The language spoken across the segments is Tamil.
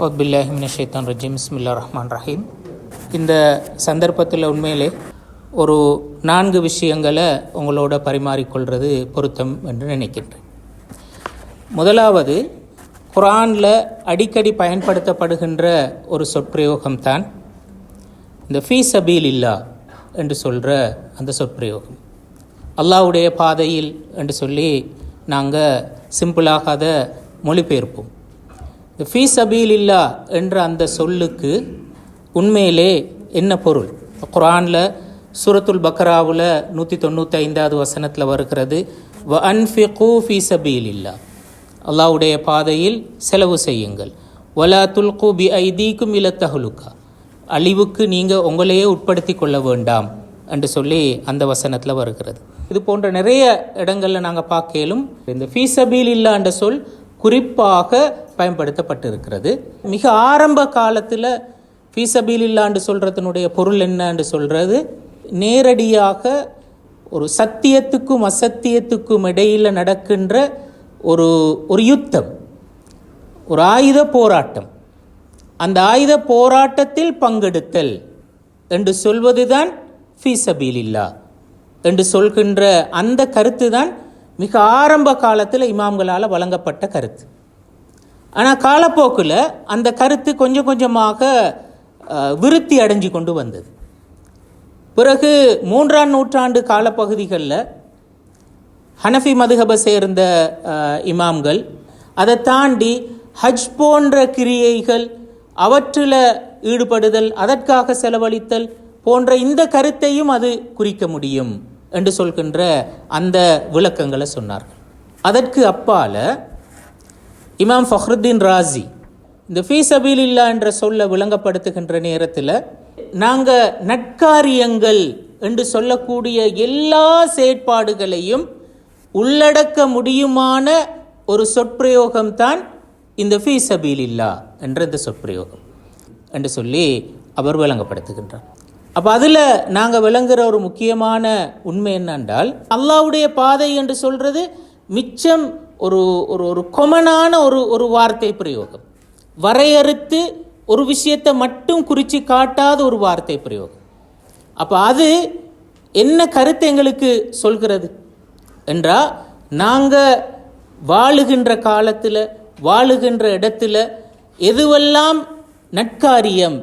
அவுதுபில்லாஹி மினஷ் ஷைத்தானிர் ரஜீம். பிஸ்மில்லாஹிர் ரஹ்மானிர் ரஹீம். இந்த சந்தர்ப்பத்தில் உண்மையிலே ஒரு 4 விஷயங்களை உங்களோட பரிமாறிக்கொள்வது பொருத்தம் என்று நினைக்கின்றேன். முதலாவது, குர்ஆனில் அடிக்கடி பயன்படுத்தப்படுகின்ற ஒரு சொற்பிரயோகம்தான் இந்த ஃபீ சபீலில்லா என்று சொல்கிற அந்த சொற்பிரயோகம். அல்லாஹ்வுடைய பாதையில் என்று சொல்லி நாங்கள் சிம்பிளாக அதை மொழிபெயர்ப்போம். இந்த ஃபீ சபீலில்லா என்ற அந்த சொல்லுக்கு உண்மையிலே என்ன பொருள்? குர்ஆனில் சூரத்துல் பக்ராவில் 195வது வசனத்தில் வருகிறது, வ அன்ஃபிகு ஃபீ சபீலில்லா, அல்லாஹ்வுடைய பாதையில் செலவு செய்யுங்கள், வலா துல்கு பி ஐதீக்கும் இல தஹ்லுகா, அழிவுக்கு நீங்கள் உங்களையே உட்படுத்தி கொள்ள வேண்டாம் என்று சொல்லி அந்த வசனத்தில் வருகிறது. இது போன்ற நிறைய இடங்களில் நாங்கள் பார்க்கலும் இந்த ஃபீ சபீலில்லா என்ற சொல் குறிப்பாக பயன்படுத்தப்பட்டிருக்கிறது. மிக ஆரம்ப காலத்தில் ஃபீ சபீலில்லா என்று சொல்கிறதுனுடைய பொருள் என்ன என்று சொல்கிறது, நேரடியாக ஒரு சத்தியத்துக்கும் அசத்தியத்துக்கும் இடையில் நடக்கின்ற ஒரு யுத்தம், ஒரு ஆயுத போராட்டம், அந்த ஆயுத போராட்டத்தில் பங்கெடுத்தல் என்று சொல்வதுதான் ஃபீ சபீலில்லா என்று சொல்கின்ற அந்த கருத்து தான் மிக ஆரம்ப காலத்தில் இமாம்களால் வழங்கப்பட்ட கருத்து. ஆனால் காலப்போக்கில் அந்த கருத்து கொஞ்சம் கொஞ்சமாக விருத்தி அடைஞ்சு கொண்டு வந்தது. பிறகு 3ஆம் நூற்றாண்டு காலப்பகுதிகளில் ஹனஃபி மதுஹபை சேர்ந்த இமாம்கள் அதை தாண்டி ஹஜ் போன்ற கிரியைகள், அவற்றில் ஈடுபடுதல், அதற்காக செலவழித்தல் போன்ற இந்த கருத்தையும் அது குறிக்க முடியும் என்று சொல்கின்ற அந்த விளக்கங்களை சொன்னார்கள். அதற்கு அப்பால இமாம் ஃபஹ்ருத்தீன் ராஸி இந்த ஃபீ சபீலில்லா என்ற சொல்ல விளங்கப்படுத்துகின்ற நேரத்தில் நாங்கள் நற்காரியங்கள் என்று சொல்லக்கூடிய எல்லா செயற்பாடுகளையும் உள்ளடக்க முடியுமான ஒரு சொற்பிரயோகம்தான் இந்த ஃபீ சபீலில்லா என்ற இந்த சொற்பிரயோகம் என்று சொல்லி அவர் விளங்கப்படுத்துகின்றார். அப்போ அதில் நாங்கள் விளங்குகிற ஒரு முக்கியமான உண்மை என்னென்றால், அல்லாஹ்வுடைய பாதை என்று சொல்கிறது மிச்சம் ஒரு ஒரு கொமனான ஒரு வார்த்தை பிரயோகம், வரையறுத்து ஒரு விஷயத்தை மட்டும் குறித்து காட்டாத ஒரு வார்த்தை பிரயோகம். அப்போ அது என்ன கருத்து எங்களுக்கு சொல்கிறது என்றால், நாங்கள் வாழுகின்ற காலத்தில், வாழுகின்ற இடத்துல எதுவெல்லாம் நற்காரியம்,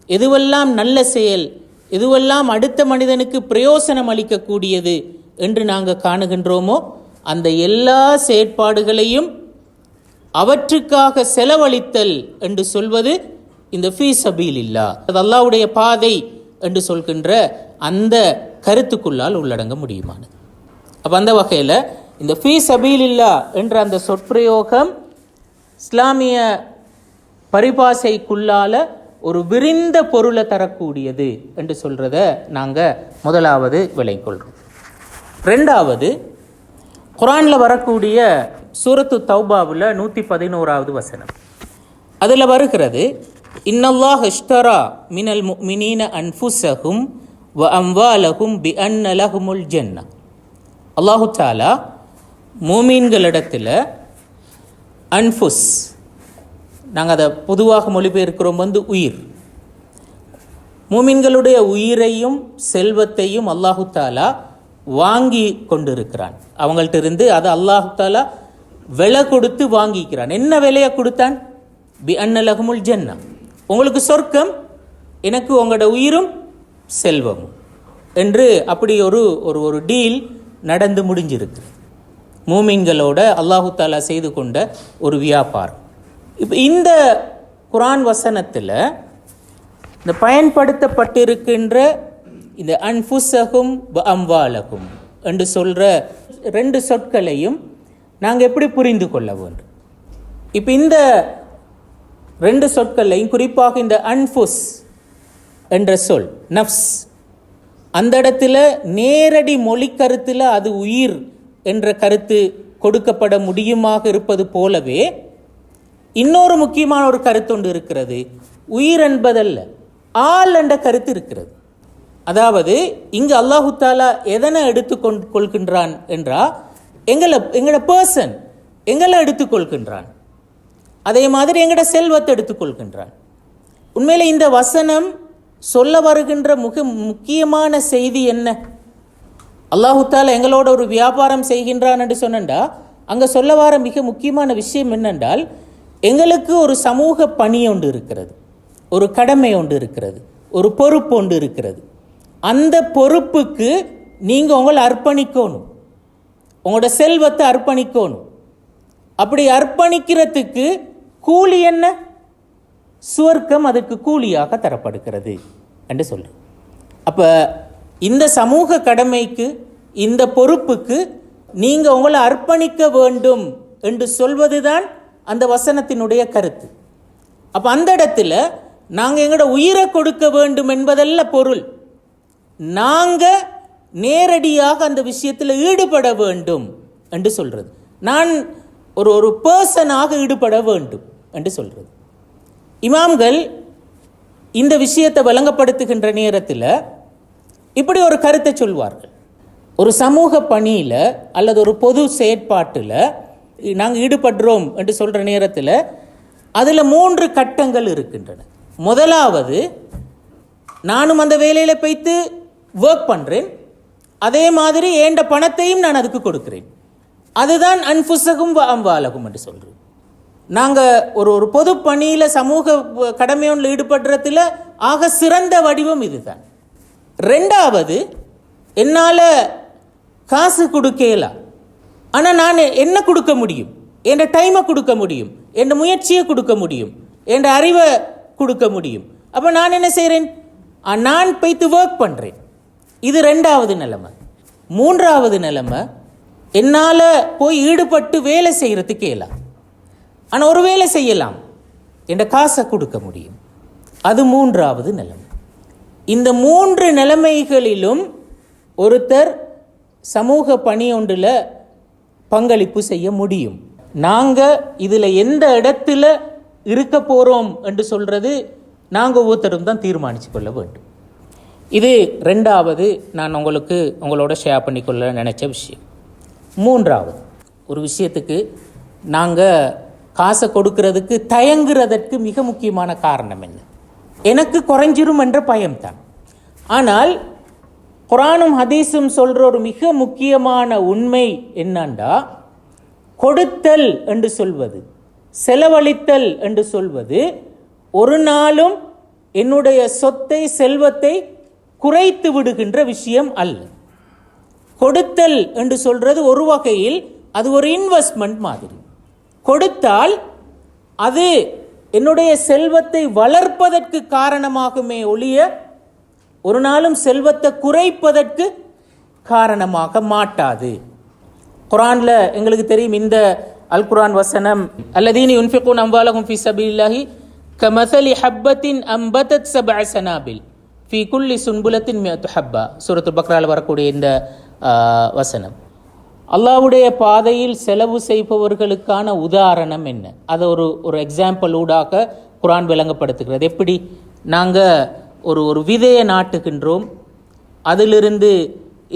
எதுவெல்லாம் நல்ல செயல், எதுவெல்லாம் அடுத்த மனிதனுக்கு பிரயோசனம் அளிக்கக்கூடியது என்று நாங்கள் காணுகின்றோமோ அந்த எல்லா செயற்பாடுகளையும் அவற்றுக்காக செலவழித்தல் என்று சொல்வது இந்த ஃபீ சபீலில்லா, அது அல்லாஹ்வுடைய பாதை என்று சொல்கின்ற அந்த கருத்துக்குள்ளால் உள்ளடங்க முடியுமானது. அப்போ அந்த வகையில் இந்த ஃபீ சபீலில்லா என்ற அந்த சொற்பிரயோகம் இஸ்லாமிய பரிபாசைக்குள்ளால ஒரு விரிந்த பொருளை தரக்கூடியது என்று சொல்கிறத நாங்கள் முதலாவது விளங்கிக்கொள்கிறோம். 2வது, குர்ஆனில் வரக்கூடிய சூரத்து தௌபாவில் 111வது வசனம், அதில் வருகிறது, இன்னல்லாஹ் இஷ்தரா மினல் முஃமினீன அன்ஃபுஸஹும் வ அம்வாலஹும் பி அன்ன லஹுமுல் ஜன்னah, அல்லாஹு தஆலா மூமீன்களிடத்தில் அன்ஃபுஸ், நாங்கள் அதை பொதுவாக மொழிபெயர்க்கிறோம் உயிர், மூமின்களுடைய உயிரையும் செல்வத்தையும் அல்லாஹு தாலா வாங்கி கொண்டிருக்கிறான். அவங்கள்ட்ட இருந்து அதை அல்லாஹு தாலா விலை கொடுத்து வாங்கிக்கிறான். என்ன விலையை கொடுத்தான்? பி அன்ன லஹுமுல் ஜன்னah, உங்களுக்கு சொர்க்கம், எனக்கு உங்களோட உயிரும் செல்வமும் என்று அப்படி ஒரு டீல் நடந்து முடிஞ்சிருக்கு. மூமின்களோட அல்லாஹு தாலா செய்து கொண்ட ஒரு வியாபாரம். இப்போ இந்த குர்ஆன் வசனத்தில் இந்த பயன்படுத்தப்பட்டிருக்கின்ற இந்த அன்ஃபுஸஹும் வ அம்வாலஹும் என்று சொல்கிற 2 சொற்களையும் நாங்கள் எப்படி புரிந்து கொள்ள வேண்டும்? இப்போ இந்த 2 சொற்களையும், குறிப்பாக இந்த அன்ஃபுஸ் என்ற சொல், நஃப்ஸ், அந்த இடத்துல நேரடி மொழி கருத்தில் அது உயிர் என்ற கருத்து கொடுக்கப்பட முடியுமாக இருப்பது போலவே இன்னொரு முக்கியமான ஒரு கருத்து ஒன்று இருக்கிறது. உயிர் என்பதல்ல, ஆள் என்ற கருத்து இருக்கிறது. அதாவது இங்கு அல்லாஹு தாலா எதனை எடுத்துக்கொள்கின்றான் என்றால், எங்களை பர்சன், எங்களை எடுத்துக்கொள்கின்றான். அதே மாதிரி எங்கட செல்வத்தை எடுத்துக்கொள்கின்றான். உண்மையிலே இந்த வசனம் சொல்ல வருகின்ற முக்கியமான செய்தி என்ன? அல்லாஹு தாலா எங்களோட ஒரு வியாபாரம் செய்கின்றான் என்று சொன்னா அங்கே சொல்ல வர மிக முக்கியமான விஷயம் என்னென்றால், எங்களுக்கு ஒரு சமூக பணி ஒன்று இருக்கிறது, ஒரு கடமை ஒன்று இருக்கிறது, ஒரு பொறுப்பு ஒன்று இருக்கிறது. அந்த பொறுப்புக்கு நீங்கள் உங்களை அர்ப்பணிக்கணும், உங்களோட செல்வத்தை அர்ப்பணிக்கணும். அப்படி அர்ப்பணிக்கிறதுக்கு கூலி என்ன? சுவர்க்கம் அதுக்கு கூலியாக தரப்படுகிறது என்று சொல்கிறேன். அப்போ இந்த சமூக கடமைக்கு, இந்த பொறுப்புக்கு நீங்கள் உங்களை அர்ப்பணிக்க வேண்டும் என்று சொல்வது தான் அந்த வசனத்தினுடைய கருத்து. அப்போ அந்த இடத்துல நாங்கள் எங்களோட உயிரை கொடுக்க வேண்டும் என்பதல்ல பொருள். நாங்கள் நேரடியாக அந்த விஷயத்தில் ஈடுபட வேண்டும் என்று சொல்கிறது. நான் ஒரு பர்சனாக ஈடுபட வேண்டும் என்று சொல்கிறது. இமாம்கள் இந்த விஷயத்தை வழங்கப்படுத்துகின்ற நேரத்தில் இப்படி ஒரு கருத்தை சொல்வார்கள். ஒரு சமூக பணியில் அல்லது ஒரு பொது செயற்பாட்டில் நாங்கள் ஈடுபடுறோம் என்று சொல்கிற நேரத்தில் அதில் 3 கட்டங்கள் இருக்கின்றன. முதலாவது, நானும் அந்த வேலையில் போய்த்து ஒர்க் பண்ணுறேன், அதே மாதிரி ஏண்ட பணத்தையும் நான் அதுக்கு கொடுக்கிறேன். அதுதான் அன்ஃபுஸகும் அம்வாலகும் என்று சொல்கிறேன். நாங்கள் ஒரு பொது பணியில் சமூக கடமையொன்றில் ஈடுபடுறதுல ஆக சிறந்த வடிவம் இதுதான். 2வது, என்னால் காசு கொடுக்கலாம், ஆனால் நான் என்ன கொடுக்க முடியும்? என் டைமை கொடுக்க முடியும், என் முயற்சியை கொடுக்க முடியும், என் அறிவை கொடுக்க முடியும். அப்போ நான் என்ன செய்கிறேன்? நான் போய்த்து ஒர்க் பண்ணுறேன். இது 2வது நிலைமை. 3வது நிலைமை, என்னால் போய் ஈடுபட்டு வேலை செய்கிறதுக்கு இயலாம், ஆனால் ஒரு வேலை செய்யலாம், என் காசை கொடுக்க முடியும். அது 3வது நிலைமை. இந்த 3 நிலைமைகளிலும் ஒருத்தர் சமூக பணி ஒன்றில் பங்களிப்பு செய்ய முடியும். நாங்கள் இதில் எந்த இடத்துல இருக்க போகிறோம் என்று சொல்கிறது நாங்கள் ஒவ்வொருத்தரும் தான் தீர்மானித்து கொள்ள வேண்டும். இது 2வது நான் உங்களோட ஷேர் பண்ணிக்கொள்ள நினச்ச விஷயம். 3வது, ஒரு விஷயத்துக்கு நாங்கள் காசை கொடுக்கறதுக்கு தயங்குறதற்கு மிக முக்கியமான காரணம் என்ன? எனக்கு குறைஞ்சிரும் என்ற பயம்தான். ஆனால் குர்ஆனும் ஹதீஸும் சொல்கிற ஒரு மிக முக்கியமான உண்மை என்னண்டா, கொடுத்தல் என்று சொல்வது, செலவழித்தல் என்று சொல்வது ஒரு நாளும் என்னுடைய சொத்தை, செல்வத்தை குறைத்து விடுகின்ற விஷயம் அல்ல. கொடுத்தல் என்று சொல்றது ஒரு வகையில் அது ஒரு இன்வெஸ்ட்மெண்ட் மாதிரி. கொடுத்தால் அது என்னுடைய செல்வத்தை வளர்ப்பதற்கு காரணமாகுமே ஒழிய ஒரு நாளும் செல்வத்தை குறைப்பதற்கு காரணமாக மாட்டாது. குர்ஆனில் எங்களுக்கு தெரியும் இந்த அல் குர்ஆன் வசனம், அல்லதீன யுன்ஃபிகூன அம்வாலஹும் ஃபீ ஸபீலில்லாஹி கமஸலி ஹப்பத்தின் அம்பதத் சப்அ ஸனாபில் ஃபீ குல்லி சுன்புலத்தின் மிஅத்து ஹப்பா, சூரத்துல் பக்ராவில் வரக்கூடிய இந்த வசனம். அல்லாஹ்வுடைய பாதையில் செலவு செய்பவர்களுக்கான உதாரணம் என்ன? அதை ஒரு எக்ஸாம்பிள் ஊடாக குர்ஆன் விளங்கப்படுத்துகிறது. எப்படி? நாங்கள் ஒரு விதையை நாட்டுகின்றோம், அதிலிருந்து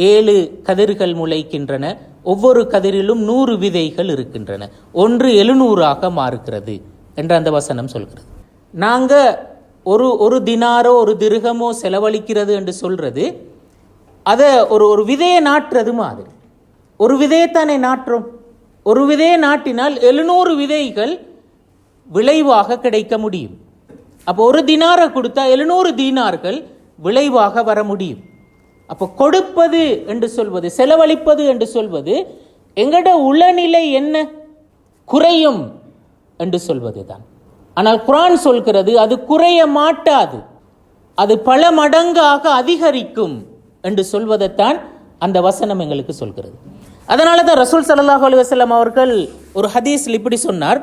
7 கதிர்கள் முளைக்கின்றன, ஒவ்வொரு கதிரிலும் 100 விதைகள் இருக்கின்றன, ஒன்று 700ஆக மாறுகிறது என்று அந்த வசனம் சொல்கிறது. நாங்கள் ஒரு தினாரோ ஒரு திர்ஹமோ செலவழிக்கிறது என்று சொல்கிறது அதை ஒரு விதையை நாட்டுறது மாதிரி. ஒரு விதையைத்தானே நாட்டுறோம். ஒரு விதையை நாட்டினால் 700 விதைகள் விளைவாக கிடைக்க முடியும். அப்போ ஒரு தினாரை கொடுத்தா 700 தீனார்கள் விளைவாக வர முடியும். அப்போ கொடுப்பது என்று சொல்வது, செலவழிப்பது என்று சொல்வது எங்கட உளநிலை என்ன? குறையும் என்று சொல்வது தான். ஆனால் குர்ஆன் சொல்கிறது அது குறைய மாட்டாது, அது பல மடங்காக அதிகரிக்கும் என்று சொல்வதைத்தான் அந்த வசனம் எங்களுக்கு சொல்கிறது. அதனால தான் ரசூல் ஸல்லல்லாஹு அலைஹி வஸல்லம் அவர்கள் ஒரு ஹதீஸில் இப்படி சொன்னார்,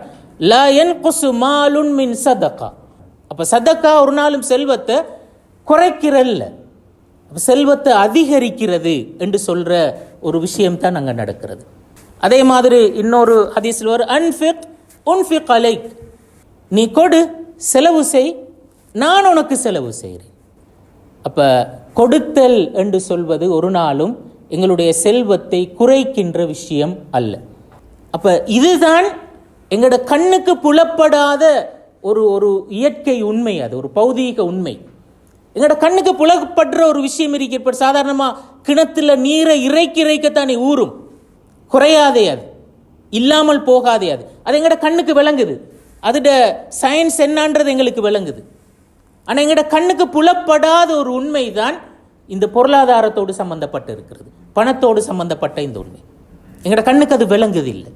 லா யன்குசு மாலுன் மின் சதகா. அப்போ சதக்கா ஒரு நாளும் செல்வத்தை குறைக்கிறல்ல, செல்வத்தை அதிகரிக்கிறது என்று சொல்ற ஒரு விஷயம் தான் அங்கே நடக்கிறது. அதே மாதிரி இன்னொரு ஹதீஸில் ஒரு உன்ஃபிக் அலைக், நீ கொடு, செலவு செய், நான் உனக்கு செலவு செய்கிறேன். அப்போ கொடுத்தல் என்று சொல்வது ஒரு நாளும் எங்களுடைய செல்வத்தை குறைக்கின்ற விஷயம் அல்ல. அப்போ இதுதான் எங்களோட கண்ணுக்கு புலப்படாத ஒரு ஒரு இயற்கை உண்மை, அது ஒரு பௌதீக உண்மை. எங்களோட கண்ணுக்கு புலப்படுற ஒரு விஷயம் இருக்கு. இப்போ சாதாரணமாக கிணத்துல நீரை இறைக்கத்தானே ஊறும், குறையாதே, அது இல்லாமல் போகாதே, அது எங்களோட கண்ணுக்கு விளங்குது. அதோட சயின்ஸ் என்னன்றது எங்களுக்கு விளங்குது. ஆனால் எங்களோட கண்ணுக்கு புலப்படாத ஒரு உண்மை தான் இந்த பொருளாதாரத்தோடு சம்பந்தப்பட்டு இருக்கிறது, பணத்தோடு சம்பந்தப்பட்ட இந்த உண்மை. எங்களோட கண்ணுக்கு அது விளங்குது இல்லை,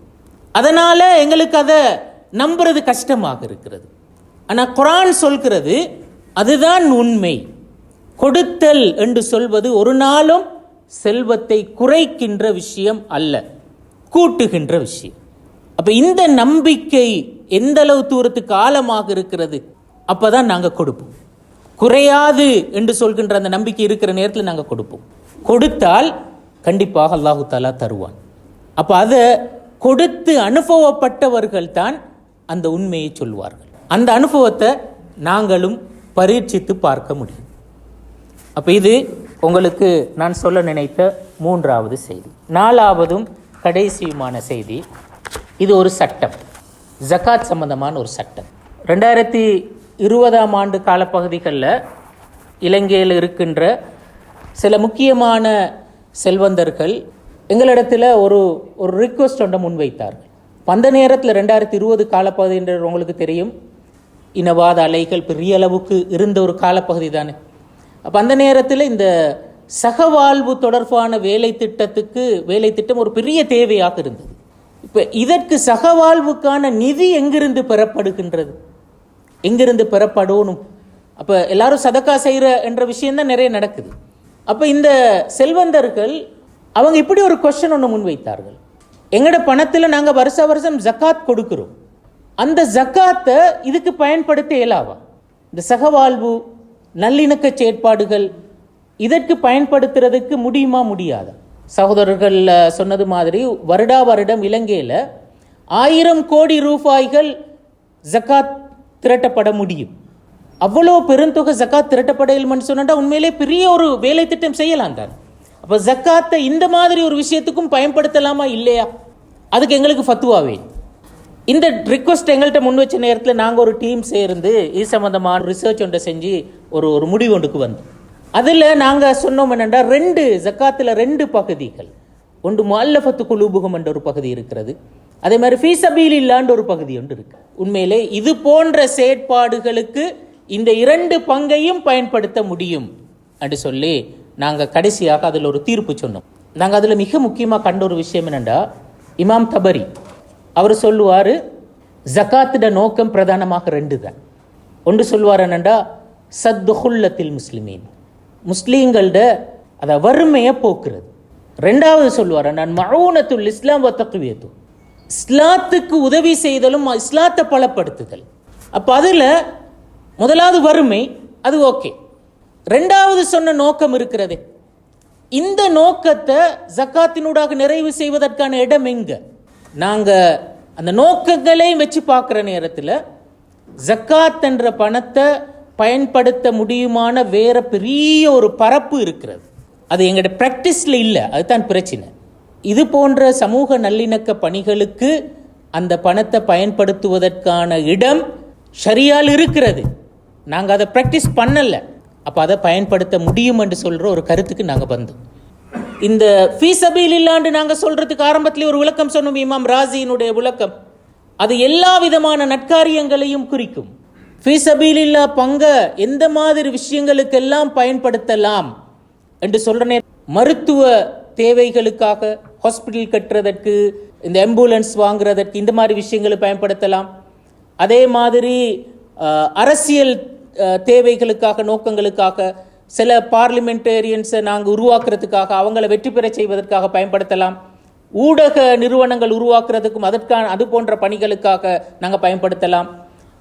அதனால எங்களுக்கு அதை நம்புறது கஷ்டமாக இருக்கிறது. ஆனால் குர்ஆன் சொல்கிறது அதுதான் உண்மை. கொடுத்தல் என்று சொல்வது ஒரு நாளும் செல்வத்தை குறைக்கின்ற விஷயம் அல்ல, கூட்டுகின்ற விஷயம். அப்ப இந்த நம்பிக்கை எந்த அளவு தூரத்துக்கு ஆழமாக இருக்கிறது, அப்பதான் நாங்கள் கொடுப்போம். குறையாது என்று சொல்கின்ற அந்த நம்பிக்கை இருக்கிற நேரத்தில் நாங்கள் கொடுப்போம். கொடுத்தால் கண்டிப்பாக அல்லாஹு தாலா தருவான். அப்போ அதை கொடுத்து அனுபவப்பட்டவர்கள் தான் அந்த உண்மையை சொல்வார்கள். அந்த அனுபவத்தை நாங்களும் பரீட்சித்து பார்க்க முடியும். அப்போ இது உங்களுக்கு நான் சொல்ல நினைத்த 3வது செய்தி. 4வதும் கடைசியுமான செய்தி, இது ஒரு சட்டம், ஜகாத் சம்பந்தமான ஒரு சட்டம். 2020ஆம் ஆண்டு காலப்பகுதிகளில் இலங்கையில் இருக்கின்ற சில முக்கியமான செல்வந்தர்கள் எங்களிடத்தில் ஒரு ரிக்வெஸ்ட் ஒன்றை முன்வைத்தார்கள். அந்த நேரத்தில் 2020 காலப்பகுதி என்று உங்களுக்கு தெரியும், இனவாத அலைகள் பெரிய அளவுக்கு இருந்த ஒரு காலப்பகுதி தானே. அப்போ அந்த நேரத்தில் இந்த சகவாழ்வு தொடர்பான வேலை திட்டம் ஒரு பெரிய தேவையாக இருந்தது. இப்போ இதற்கு சகவாழ்வுக்கான நிதி எங்கிருந்து பெறப்படுகின்றது, எங்கிருந்து பெறப்படணும்? அப்போ எல்லாரும் சதக்கா செய்கிற என்ற விஷயம்தான் நிறைய நடக்குது. அப்போ இந்த செல்வந்தர்கள் அவங்க இப்படி ஒரு கொஸ்டின் ஒன்று முன்வைத்தார்கள். எங்களோட பணத்தில் நாங்கள் வருஷம் ஜக்காத் கொடுக்கிறோம், அந்த ஜக்காத்தை இதுக்கு பயன்படுத்த இயலாவா? இந்த சகவாழ்வு நல்லிணக்க செயற்பாடுகள் இதற்கு பயன்படுத்துறதுக்கு முடியுமா, முடியாதா? சகோதரர்கள் சொன்னது மாதிரி வருடம் இலங்கையில் 1000 கோடி ரூபாய்கள் ஜக்காத் திரட்டப்பட முடியும். அவ்வளோ பெருந்தொகை ஜக்காத் திரட்டப்பட இல்லைன்னு சொன்னா உண்மையிலே பெரிய ஒரு வேலை திட்டம் செய்யலாம் தான். அப்போ ஜக்காத்தை இந்த மாதிரி ஒரு விஷயத்துக்கும் பயன்படுத்தலாமா இல்லையா? அதுக்கு எங்களுக்கு ஃபத்துவாவே. இந்த ரிக்வஸ்ட் எங்கள்கிட்ட முன் வச்ச நேரத்தில் நாங்கள் ஒரு டீம் சேர்ந்து இது சம்பந்தமான ரிசர்ச் ஒன்றை செஞ்சு ஒரு முடிவு ஒன்றுக்கு வந்தோம். அதில் நாங்கள் சொன்னோம் என்னென்னா, ஜக்காத்தில் 2 பகுதிகள், ஒன்று முஅல்லஃபத்து குலூபுஹும் என்ற ஒரு பகுதி இருக்கிறது, அதே மாதிரி ஃபீ சபீலில்லாஹ் ஒரு பகுதி ஒன்று இருக்கு. உண்மையிலே இது போன்ற செயற்பாடுகளுக்கு இந்த 2 பங்கையும் பயன்படுத்த முடியும் என்று சொல்லி நாங்கள் கடைசியாக அதில் ஒரு தீர்ப்பு சொன்னோம். நாங்கள் அதில் மிக முக்கியமாக கண்ட ஒரு விஷயம் என்னென்னா, இமாம் தபரி அவர் சொல்லுவார், ஜக்காத்திட நோக்கம் பிரதானமாக 2 தான். ஒன்று சொல்லுவார் என்னென்னா, சத்துஹுல்லத்தில் முஸ்லிமீன், முஸ்லீம்களோட அதை வறுமையை போக்குறது. 2வது சொல்லுவார், நான் மஊனத்துல் இஸ்லாம் வ தக்வியத்து, இஸ்லாத்துக்கு உதவி செய்தலும் இஸ்லாத்தை பலப்படுத்துதல். அப்போ அதில் முதலாவது வறுமை, அது ஓகே. 2வது சொன்ன நோக்கம் இருக்கிறது, இந்த நோக்கத்தை ஜக்காத்தினூடாக நிறைவு செய்வதற்கான இடம் எங்க? நாங்கள் அந்த நோக்கங்களையும் வச்சு பார்க்குற நேரத்தில் ஜக்காத் என்ற பணத்தை பயன்படுத்த முடியுமான வேற பெரிய ஒரு பரப்பு இருக்கிறது. அது எங்களோட ப்ராக்டிஸில் இல்லை, அதுதான் பிரச்சனை. இது போன்ற சமூக நல்லிணக்க பணிகளுக்கு அந்த பணத்தை பயன்படுத்துவதற்கான இடம் ஷரியால் இருக்கிறது, நாங்கள் அதை ப்ராக்டிஸ் பண்ணலை. அப்போ அதை பயன்படுத்த முடியும் என்று சொல்கிற ஒரு கருத்துக்கு நாங்கள் வந்தோம். இந்த ஃபீ சபீலில்லாஹ் நாங்கள் சொல்கிறதுக்கு ஆரம்பத்திலே ஒரு விளக்கம் சொன்னோம், இமாம் ராசியினுடைய விளக்கம். அது எல்லா விதமான நற்காரியங்களையும் குறிக்கும். ஃபீ சபீலில்லாஹ் பங்க எந்த மாதிரி விஷயங்களுக்கெல்லாம் பயன்படுத்தலாம் என்று சொல்கிறனே, மருத்துவ தேவைகளுக்காக, ஹாஸ்பிட்டல் கட்டுறதற்கு, இந்த ஆம்புலன்ஸ் வாங்குறதற்கு, இந்த மாதிரி விஷயங்களை பயன்படுத்தலாம். அதே மாதிரி அரசியல் தேவைகளுக்காக, நோக்கங்களுக்காக, சில பார்லிமெண்டேரியன்ஸை நாங்கள் உருவாக்குறதுக்காக, அவங்கள வெற்றி பெற செய்வதற்காக பயன்படுத்தலாம். ஊடக நிறுவனங்கள் உருவாக்குறதுக்கும் அதற்கான அது போன்ற பணிகளுக்காக நாங்கள் பயன்படுத்தலாம்.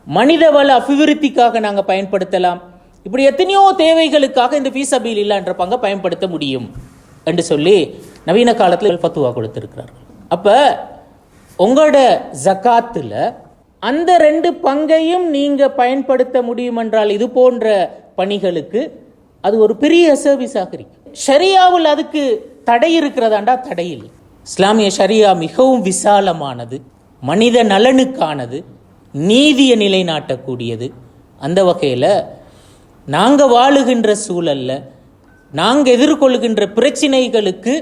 மனிதவள அபிவிருத்திக்காக நாங்கள் பயன்படுத்தலாம். இப்படி எத்தனையோ தேவைகளுக்காக இந்த ஃபீ சபீலில்லாஹ் என்ற பங்கை பயன்படுத்த முடியும் என்று சொல்லி நவீன காலத்தில் ஃபத்துவா கொடுத்திருக்கிறார்கள். அப்போ உங்களோட ஜக்காத்தில் அந்த 2 பங்கையும் நீங்கள் பயன்படுத்த முடியும் என்றால் இது போன்ற பணிகளுக்கு அது ஒரு பெரிய சர்வீஸாக இருக்கு. ஷரியாவில் அதுக்கு தடை இருக்கிறதாண்டா? தடை இல்லை. இஸ்லாமிய ஷரியா மிகவும் விசாலமானது. மனித நலனுக்கானது, நீதியை நிலைநாட்டக்கூடியது. அந்த வகையில் நாங்கள் வாழுகின்ற சூழலில் நாங்கள் எதிர்கொள்கின்ற பிரச்சினைகளுக்கு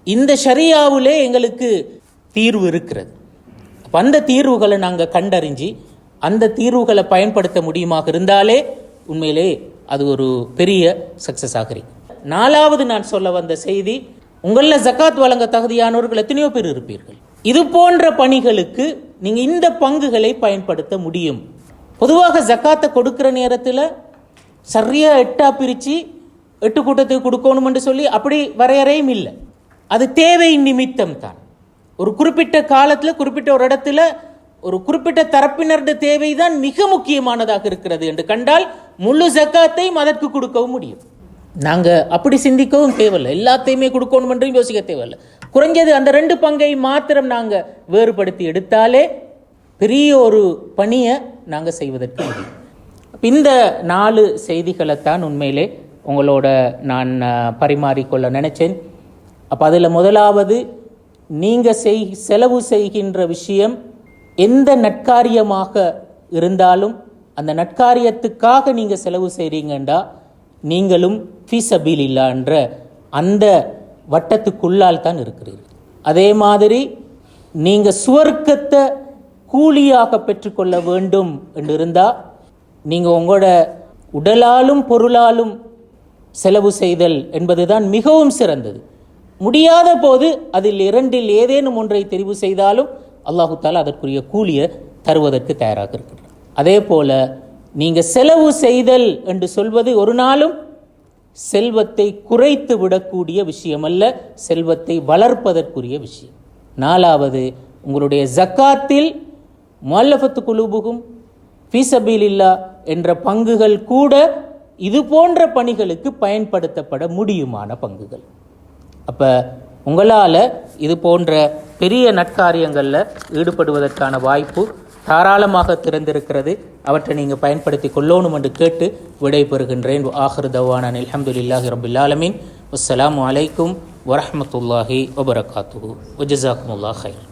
இந்த ஷரியாவிலே எங்களுக்கு தீர்வு இருக்கிறது. அந்த தீர்வுகளை நாங்கள் கண்டறிஞ்சு அந்த தீர்வுகளை பயன்படுத்த முடியுமாக இருந்தாலே உண்மையிலே அது ஒரு பெரிய சக்ஸஸ் ஆகிறீங்க. 4வது நான் சொல்ல வந்த செய்தி, உங்களில் ஜக்காத் வழங்க தகுதியானவர்கள் எத்தனையோ பேர் இருப்பீர்கள். இது போன்ற பணிகளுக்கு நீங்கள் இந்த பங்குகளை பயன்படுத்த முடியும். பொதுவாக ஜக்காத்தை கொடுக்குற நேரத்தில் சரியாக 8ஆ பிரித்து 8 கூட்டத்துக்கு கொடுக்கணும்னு சொல்லி அப்படி வரையறையும் இல்லை. அது தேவை நிமித்தம் தான். ஒரு குறிப்பிட்ட காலத்தில் குறிப்பிட்ட ஒரு இடத்துல ஒரு குறிப்பிட்ட தரப்பினருடைய தேவை தான் மிக முக்கியமானதாக இருக்கிறது என்று கண்டால் முழு ஜக்காத்தையும் அதற்கு கொடுக்கவும் முடியும். நாங்கள் அப்படி சிந்திக்கவும் தேவையில்லை, எல்லாத்தையுமே கொடுக்கணும் என்றும் யோசிக்க தேவையில்லை. குறைஞ்சது அந்த 2 பங்கை மாத்திரம் நாங்கள் வேறுபடுத்தி எடுத்தாலே பெரிய ஒரு பணியை நாங்கள் செய்வதற்கு முடியும். இந்த 4 செய்திகளைத்தான் உண்மையிலே உங்களோட நான் பரிமாறிக்கொள்ள நினைச்சேன். அப்போ அதில் முதலாவது, நீங்கள் செலவு செய்கின்ற விஷயம் எந்த நற்காரியமாக இருந்தாலும் அந்த நற்காரியத்துக்காக நீங்கள் செலவு செய்கிறீங்கண்டா நீங்களும் ஃபீ சபீலில்லாஹ் என்ற அந்த வட்டத்துக்குள்ளால் தான் இருக்கிறீர்கள். அதே மாதிரி நீங்கள் சுவர்க்கத்தை கூலியாக பெற்றுக்கொள்ள வேண்டும் என்று இருந்தால் நீங்கள் உங்களோட உடலாலும் பொருளாலும் செலவு செய்தல் என்பதுதான் மிகவும் சிறந்தது. முடியாத போது அதில் 2இல் ஏதேனும் ஒன்றை தெரிவு செய்தாலும் அல்லாஹு தாலா அதற்குரிய கூலியை தருவதற்கு தயாராக இருக்கிறார். அதே போல நீங்கள் செலவு செய்தல் என்று சொல்வது ஒரு நாளும் செல்வத்தை குறைத்து விடக்கூடிய விஷயம் அல்ல, செல்வத்தை வளர்ப்பதற்குரிய விஷயம். 4வது, உங்களுடைய ஜக்காத்தில் முஅல்லஃபத்து குலூபுகும் ஃபீ சபீலில்லாஹ் என்ற பங்குகள் கூட இது போன்ற பணிகளுக்கு பயன்படுத்தப்பட முடியுமான பங்குகள். அப்போ உங்களால் இது போன்ற பெரிய நற்காரியங்களில் ஈடுபடுவதற்கான வாய்ப்பு தாராளமாக திறந்திருக்கிறது. அவற்றை நீங்கள் பயன்படுத்தி கொள்ளணும் என்று கேட்டு விடைபெறுகின்றேன். ஆஹிரு தவானா அல்ஹம்துலில்லாஹி ரப்பில் ஆலமீன். அஸ்ஸலாமு அலைக்கும் வரஹ்மத்துல்லாஹி வபரகாத்துஹு. வஜஸாக்குமுல்லாஹ் ஹைர்.